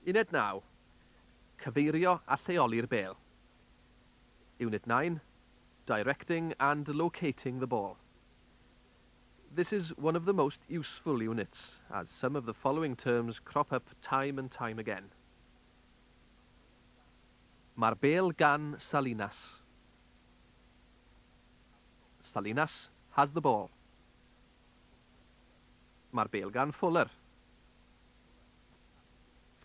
Uned 9. Cyfeirio a lleoli'r bêl. Unit 9. Directing and locating the ball. This is one of the most useful units, as some of the following terms crop up time and time again. Mae'r bêl gan Salinas. Salinas has the ball. Mae'r bêl gan Fuller.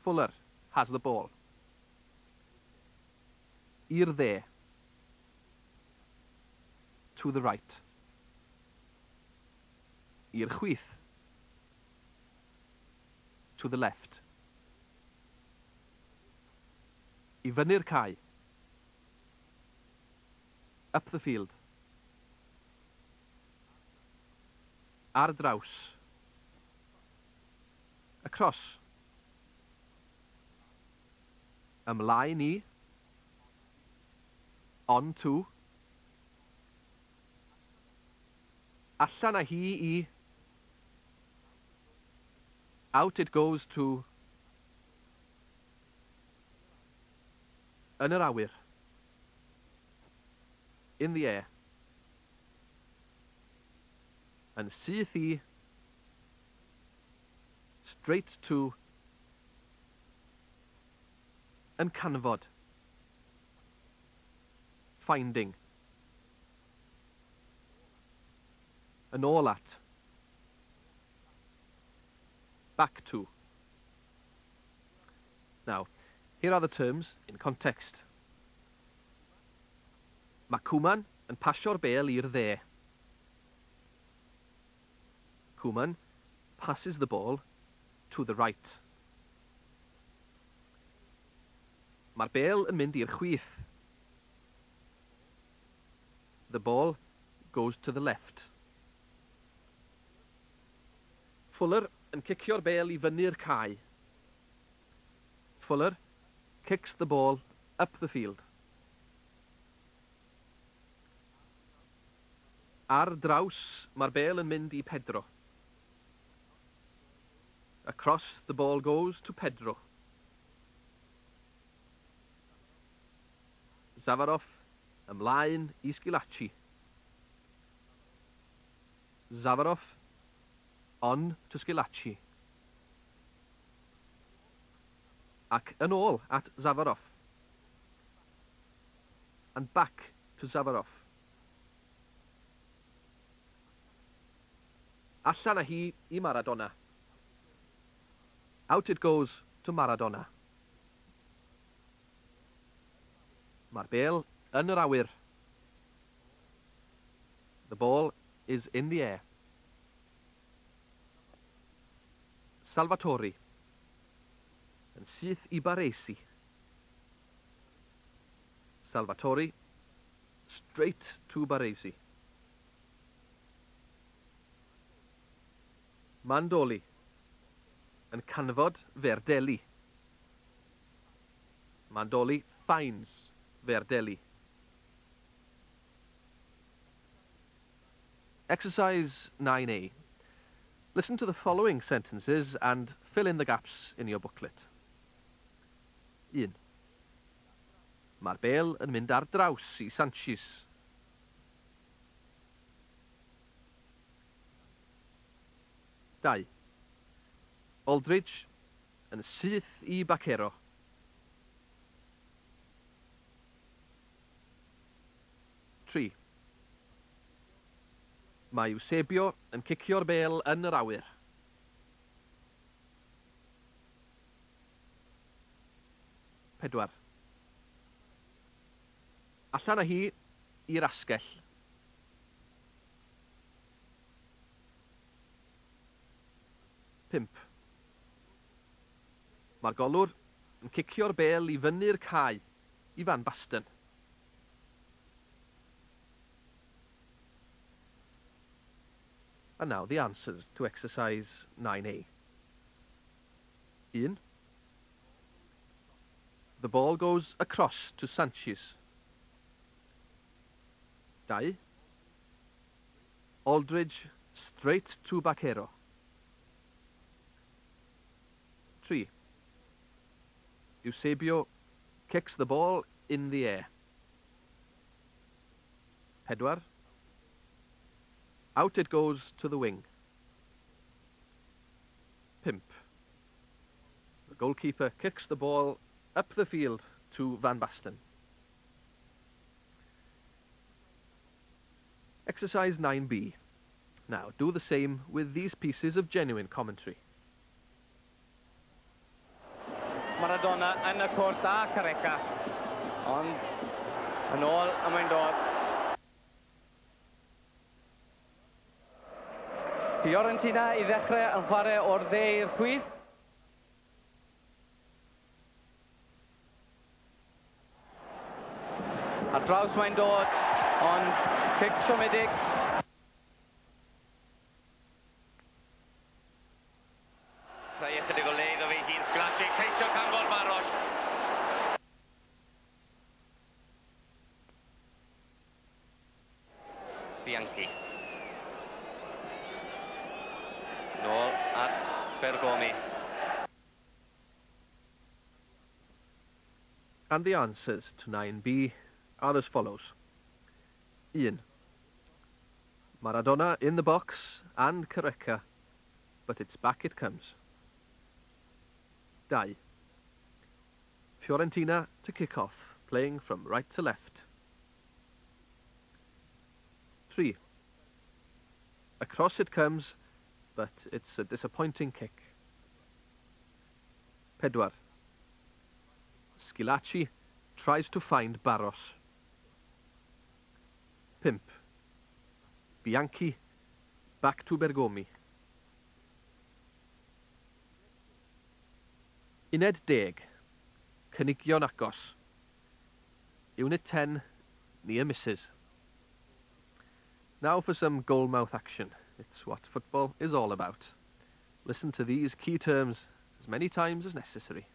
Fuller has the ball. I'r dde. To the right. I'r chwith. To the left. I fyny'r cae. Up the field. Ar draws. Across. Ymlaen I. On to. Allan â hi I. Out it goes to. Yn yr awyr. In the air. Yn syth I. Straight to. Yn canfod. Finding. Yn ôl at. Back to. Now, here are the terms in context. Mae Cwman yn pasio'r bêl i'r dde. Cwman passes the ball to the right. Mae'r bêl yn mynd i'r chwith. The ball goes to the left. Fuller yn cicio'r bêl I fyny'r cae. Fuller kicks the ball up the field. Ar draws, mae'r bêl yn mynd I Pedro. Across, the ball goes to Pedro. Zafarov ymlaen I Sgilacci. Zafarov on to Sgilacci. Ac yn ôl at Zafarov. And back to Zafarov. Allan â hi I Maradona. Out it goes to Maradona. Mae'r bêl yn yr awyr. The ball is in the air. Salvatori. Yn syth I Baresi. Salvatori. Straight to Baresi. Mandoli. Yn canfod Verdelli. Mandoli finds Verdelli. Exercise 9A. Listen to the following sentences and fill in the gaps in your booklet. 1. Mae'r bêl yn mynd ar draws I Sanchez. 2. Aldridge yn syth I Bacero. 3. Mae Eusebio yn cicio'r bêl yn yr awyr. 4. Allan â hi i'r asgell. 5. Mae'r golwr yn cicio'r bêl I fyny'r cae I Van Basten. And now the answers to exercise 9A. 1. The ball goes across to Sanchez. 2. Aldridge straight to Bacero. 3. Eusebio kicks the ball in the air. 4. Out it goes to the wing. 5. The goalkeeper kicks the ball up the field to Van Basten. Exercise 9B. Now, do the same with these pieces of genuine commentary. Maradona yn y cwrt a Careca, ond yn ôl a mae'n dod. Fiorentina I ddechrau yn chwarae o'r dde i'r chwith. Ar draws mae'n dod, ond cic siomedig. Creu ychydig o leidd o fe hun, Sgript, ceisio carfod Baros. Bianchi. Nôl at Bergomi. And the answers to 9B are as follows. 1. Maradona in the box and Careca, but it's back it comes. 2. Fiorentina to kick off, playing from right to left. 3. Across it comes, but it's a disappointing kick. 4. Schillaci tries to find Barros. 5. Bianchi back to Bergomi. Uned 10. Cynigion agos. Unit 10. Near misses. Now for some goalmouth action. It's what football is all about. Listen to these key terms as many times as necessary.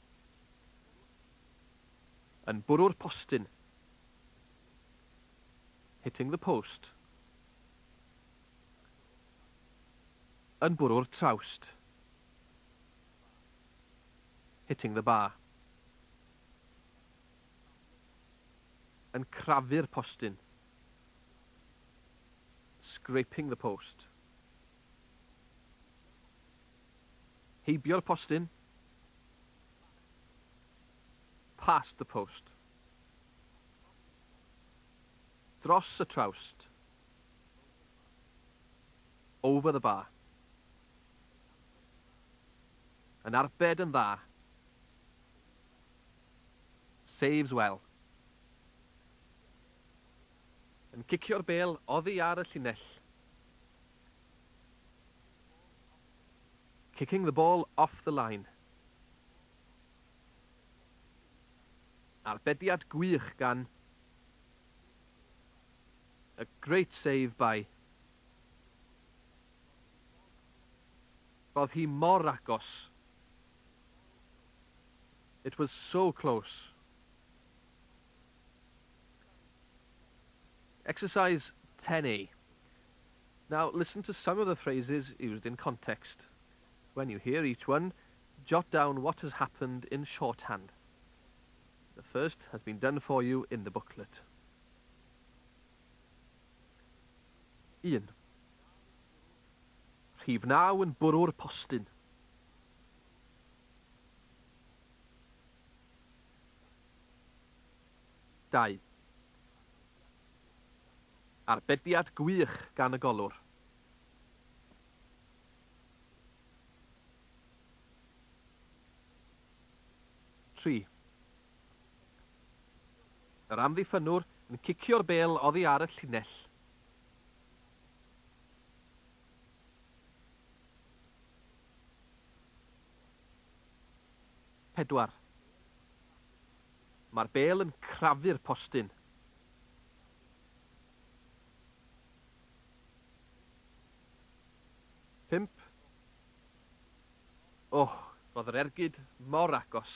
Yn bwrw'r postyn. Hitting the post. Yn bwrw'r trawst. Hitting the bar. Yn crafu'r postyn. Scraping the post. Heibio'r postyn. Past the post. Dros y trawst. Over the bar. Yn arbed yn dda. Saves well. Yn cicio'r bêl oddi ar y llinell. Kicking the ball off the line. Arbediad gwych gan. A great save by. Roedd hi mor agos. It was so close. Exercise 10A. Now listen to some of the phrases used in context. When you hear each one, jot down what has happened in shorthand. The first has been done for you in the booklet. 1. Rhif 9 yn bwrw'r postyn. 2. Arbediad gwych gan y golwr. 3. Yr amddiffynwr yn cicio'r bêl oddi ar y llinell. 4. Mae'r bêl yn crafu'r postyn. 5. Roedd yr ergyd mor agos.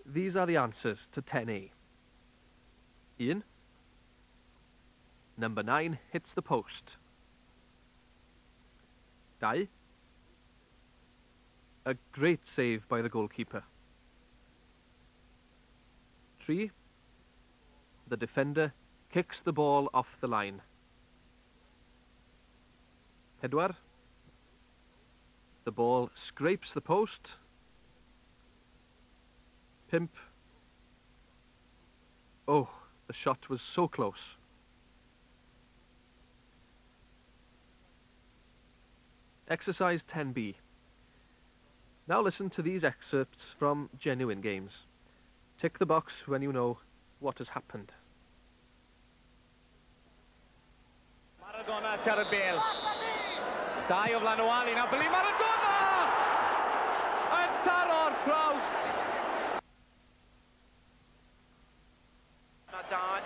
These are the answers to 10A. 1. Number 9 hits the post. 2. A great save by the goalkeeper. 3. The defender kicks the ball off the line. 4. The ball scrapes the post. 5. Oh, the shot was so close. Exercise 10B. Now listen to these excerpts from genuine games. Tick the box when you know what has happened. Maradona sy ar y bêl. 2 o flan o wal, un a bili Maradona! Yn taro'r trawst.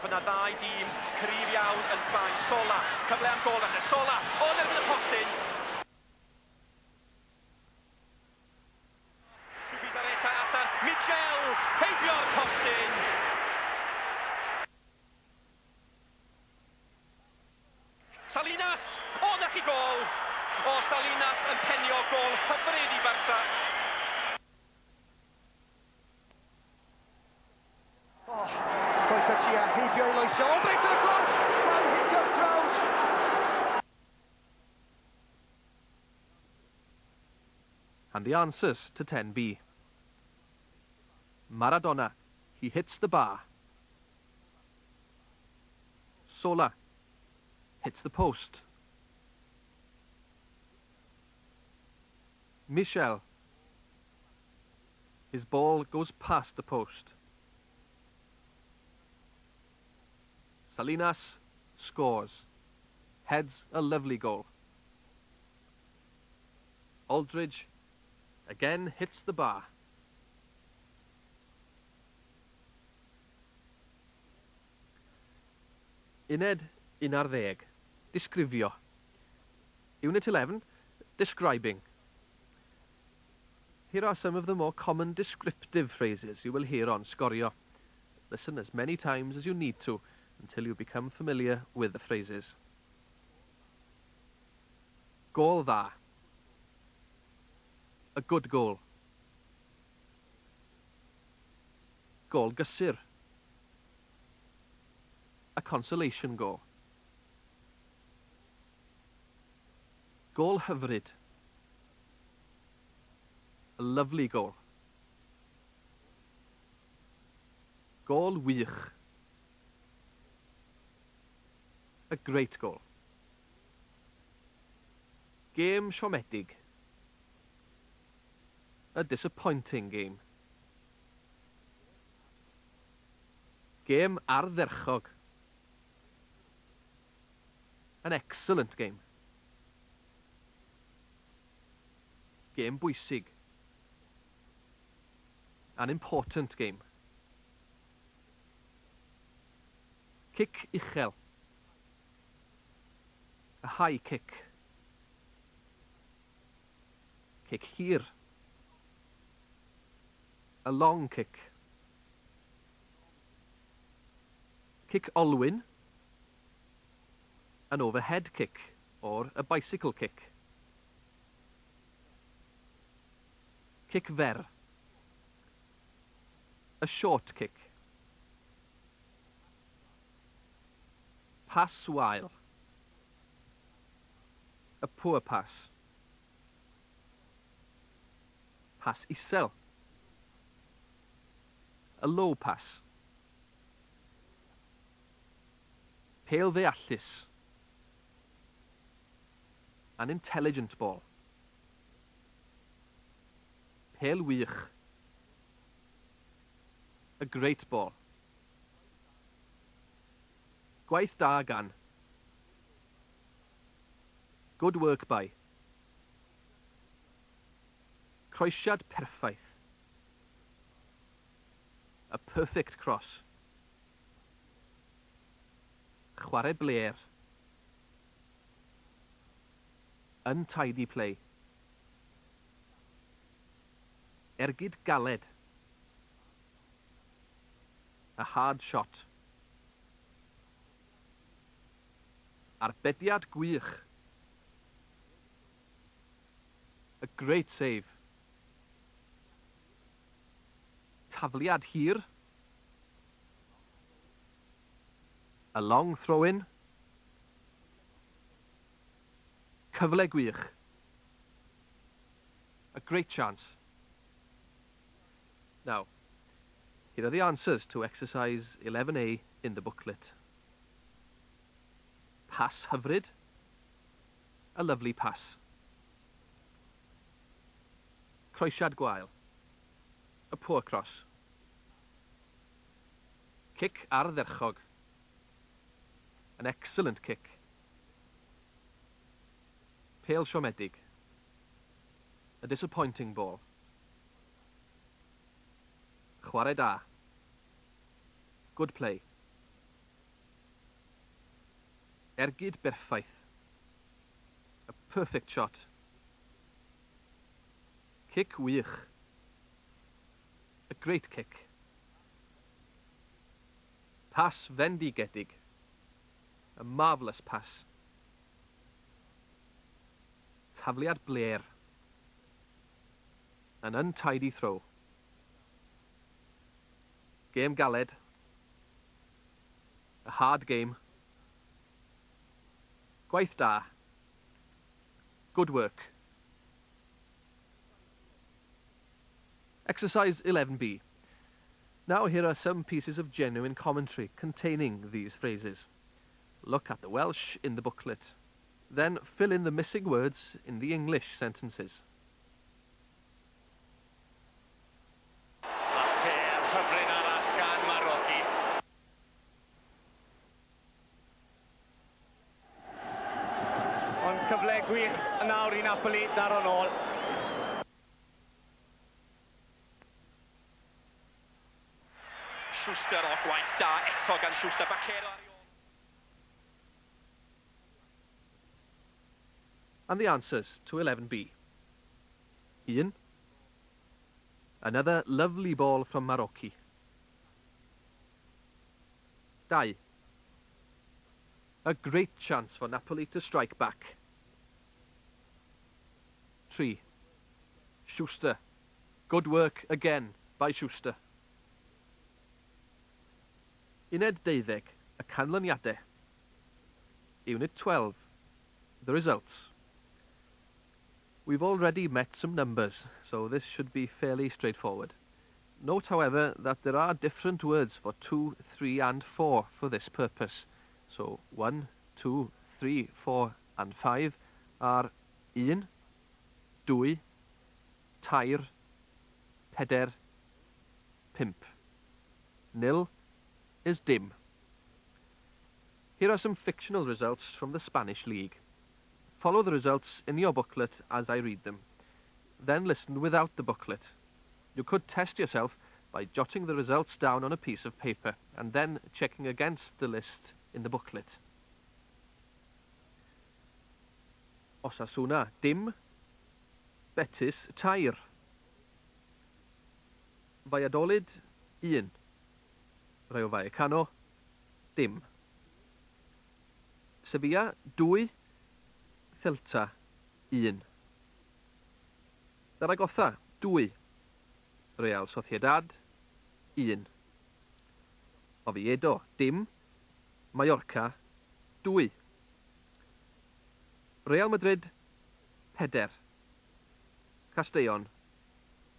Fyna 2 dîm cryf iawn yn Sbaen. Sola, cyfle am gol yna. Sola, o erbyn y postyn. Swbis ar eto allan. Mitchell, heibio'r postyn. Salinas, o na chi gol. O Salinas yn penio gol hyfryd I Barta. Tua heibio I loesio, o dreit yn y gwrt, mae'n hitio'r trawst. And the answers to 10B. Maradona, he hits the bar. Sola, hits the post. Michel, his ball goes past the post. Salinas scores, heads a lovely goal. Aldridge again hits the bar. Uned 11, disgrifio. Unit 11, describing. Here are some of the more common descriptive phrases you will hear on Sgorio. Listen as many times as you need to until you become familiar with the phrases. Gol dda. A good goal. Gol gysur. A consolation goal. Gol hyfryd. A lovely goal. Gol wych. A great goal. Game siomedig. A disappointing game. Game ardderchog. An excellent game. Game bwysig. An important game. Kick uchel. A high kick. Kick hir. A long kick. Kick olwyn. An overhead kick or a bicycle kick. Kick ver. A short kick. Pass while. A poor pass. Pass isel. A low pass. Pêl-droed. An intelligent ball. Pêl-wych. A great ball. Gwaith da gan. Good work by. Croesiad perffaith. A perfect cross. Chwarae bler. Untidy play. Ergyd galed. A hard shot. Arbediad gwych. A great save. Tafliad hir. A long throw-in. Cyfle gwych. A great chance. Now, here are the answers to exercise 11A in the booklet. Pass hyfryd. A lovely pass. Croesiad gwael. A poor cross. Kick ar dderchog. An excellent kick. Pêl siomedig. A disappointing ball. Chwarae da. Good play. Ergyd berffaith. A perfect shot. Kick wych. A great kick. Pass fendigedig. A marvellous pass. Tafliad bler. An untidy throw. Game galed. A hard game. Gwaith da. Good work. Exercise 11B. Now here are some pieces of genuine commentary containing these phrases. Look at the Welsh in the booklet. Then fill in the missing words in the English sentences. Ond cyfle gwych nawr I Napoli daro nôl. Schuster o gwaith da eto gan Schuster Bacero ar ôl. And the answers to 11B. Ian. Another lovely ball from Marocchi. Dau. A great chance for Napoli to strike back. 3. Schuster. Good work again by Schuster. Uned 12, y canlyniadau. Unit 12, the results. We've already met some numbers, so this should be fairly straightforward. Note, however, that there are different words for 2, 3 and 4 for this purpose. So 1, 2, 3, 4 and 5 are 1, 2, tair, peder, 5. 0 is dim. Here are some fictional results from the Spanish League. Follow the results in your booklet as I read them. Then listen without the booklet. You could test yourself by jotting the results down on a piece of paper and then checking against the list in the booklet. Osasuna, dim. Betis, tair. Valladolid, 1. Rayo Vallecano, dim. Sevilla, 2. Celta, 1. Zaragoza, 2. Real Sociedad, 1. Oviedo, dim. Mallorca, 2. Real Madrid, 4. Castellón,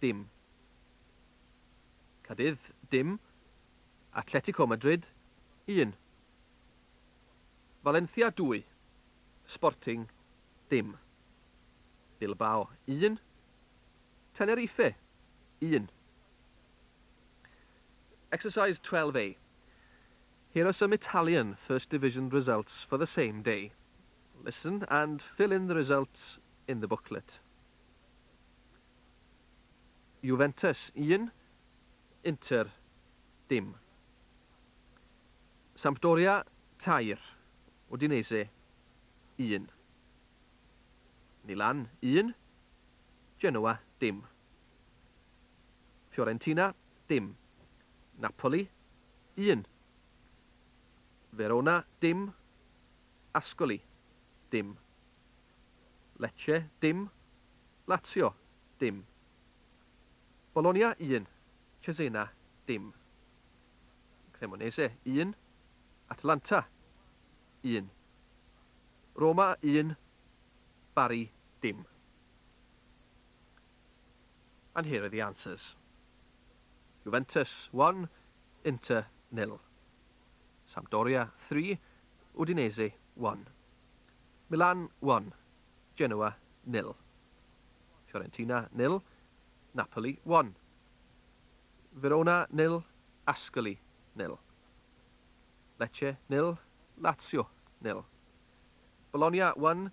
dim. Cadiz, dim. Atletico Madrid, 1. Valencia, 2. Sporting, dim. Bilbao, 1. Tenerife, 1. Exercise 12A. Here are some Italian First Division results for the same day. Listen and fill in the results in the booklet. Juventus, 1. Inter, dim. Sampdoria, tair. Udinese, 1. Milan, 1. Genoa, dim. Fiorentina, dim. Napoli, 1. Verona, dim. Ascoli, dim. Lecce, dim. Lazio, dim. Bologna, 1. Cesena, dim. Cremonese, 1. Atalanta, 1. Roma, 1. Bari, dim. And here are the answers. Juventus, 1. Inter, 0. Sampdoria, 3. Udinese, 1. Milan, 1. Genoa, 0. Fiorentina, 0. Napoli, 1. Verona, 0. Ascoli, 0. Lecce, 0. Lazio, 0. Bologna, 1.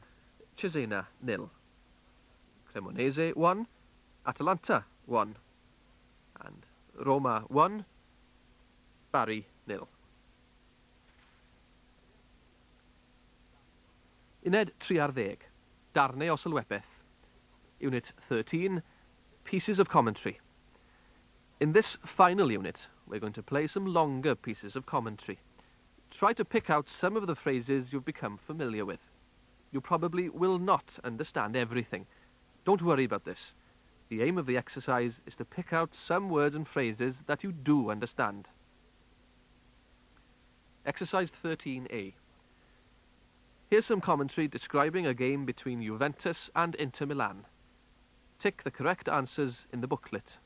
Cesena, 0. Cremonese, 1. Atalanta, 1. And Roma, 1. Bari, 0. Uned 30. Darnau o Sylwebaeth. Unit 13. Pieces of commentary. In this final unit, we're going to play some longer pieces of commentary. Try to pick out some of the phrases you've become familiar with. You probably will not understand everything. Don't worry about this. The aim of the exercise is to pick out some words and phrases that you do understand. Exercise 13A. Here's some commentary describing a game between Juventus and Inter Milan. Tick the correct answers in the booklet.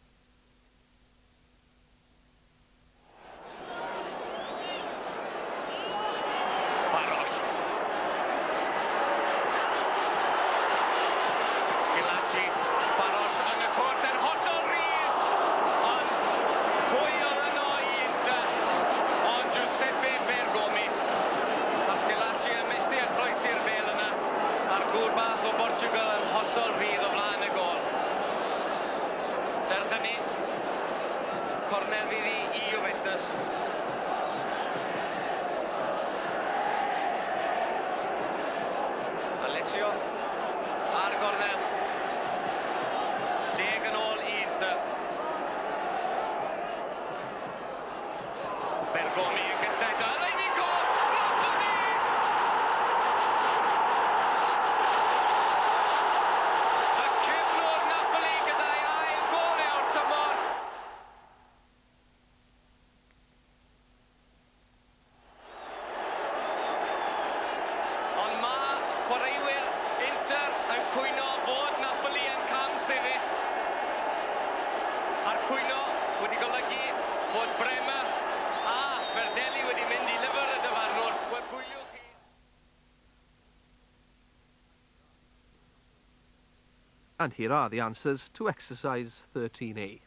And here are the answers to exercise 13A.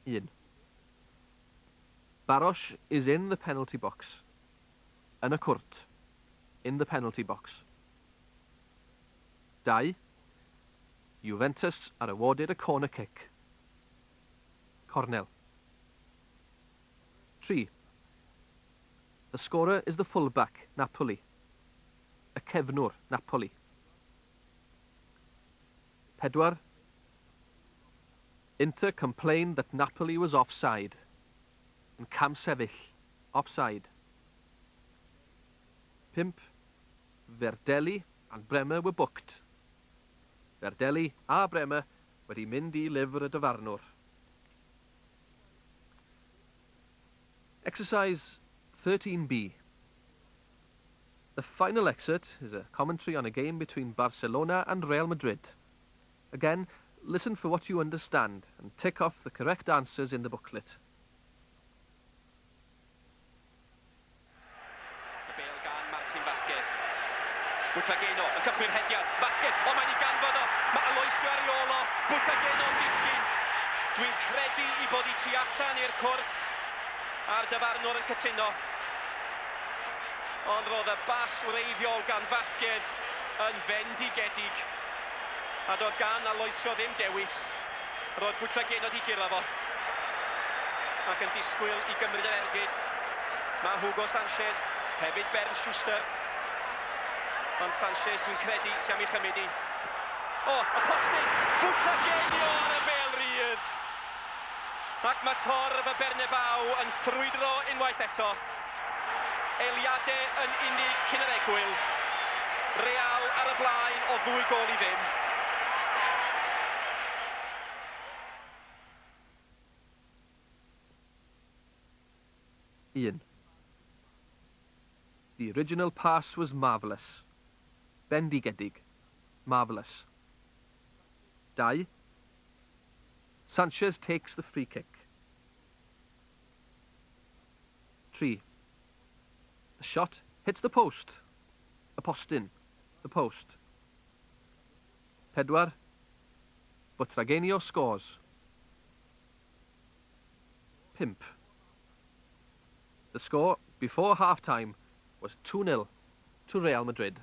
Ian. Barosh is in the penalty box. Yn y cwrt. In the penalty box. 2. Juventus are awarded a corner kick. Cornel. 3. The scorer is the fullback, Napoli. Y cefnwr, Napoli. 4. Inter complained that Napoli was offside. Yn cam sefyll, offside. 5. Verdelli and Bremer were booked. Verdelli a Bremer wedi mynd I lyfr y dyfarnwr. Exercise 13B. The final excerpt is a commentary on a game between Barcelona and Real Madrid. Again, listen for what you understand and tick off the correct answers in the booklet. Y bêl gan Martin Vázquez. Bwtlageno yn cychwyn hediad. Vázquez, o mae'n I ganfod o. Mae Aloisio ar ei ôl o. Bwtlageno yn disgyn. Dwi'n credu I bod I tu allan i'r cwrt. A'r dyfarnwr yn cytuno. Ond roedd y bas wreiddiol gan Vázquez yn fendigedig. A doedd gan Aloisio ddim dewis. Roedd Bwtlageno di gyrra fo. Ac yn disgwyl I gymryd yr ergyd. Mae Hugo Sanchez, hefyd Bernd Schuster. Ond Sanchez dwi'n credu sy'n am I chymryd I. O, y postyn! Bwtlageno ar y bêl-droed. Ac mae torf y Bernabéu yn ffrwydro unwaith eto. Eiliadau yn unig cyn yr egwyl. Real ar y blaen o 2 gol I 0. 1. The original pass was marvellous. Bendigedig. Marvellous. 2. Sanchez takes the free kick. 3. The shot hits the post. A postin. The post. 4. Butragenio scores. 5. The score before half-time was 2-0 to Real Madrid.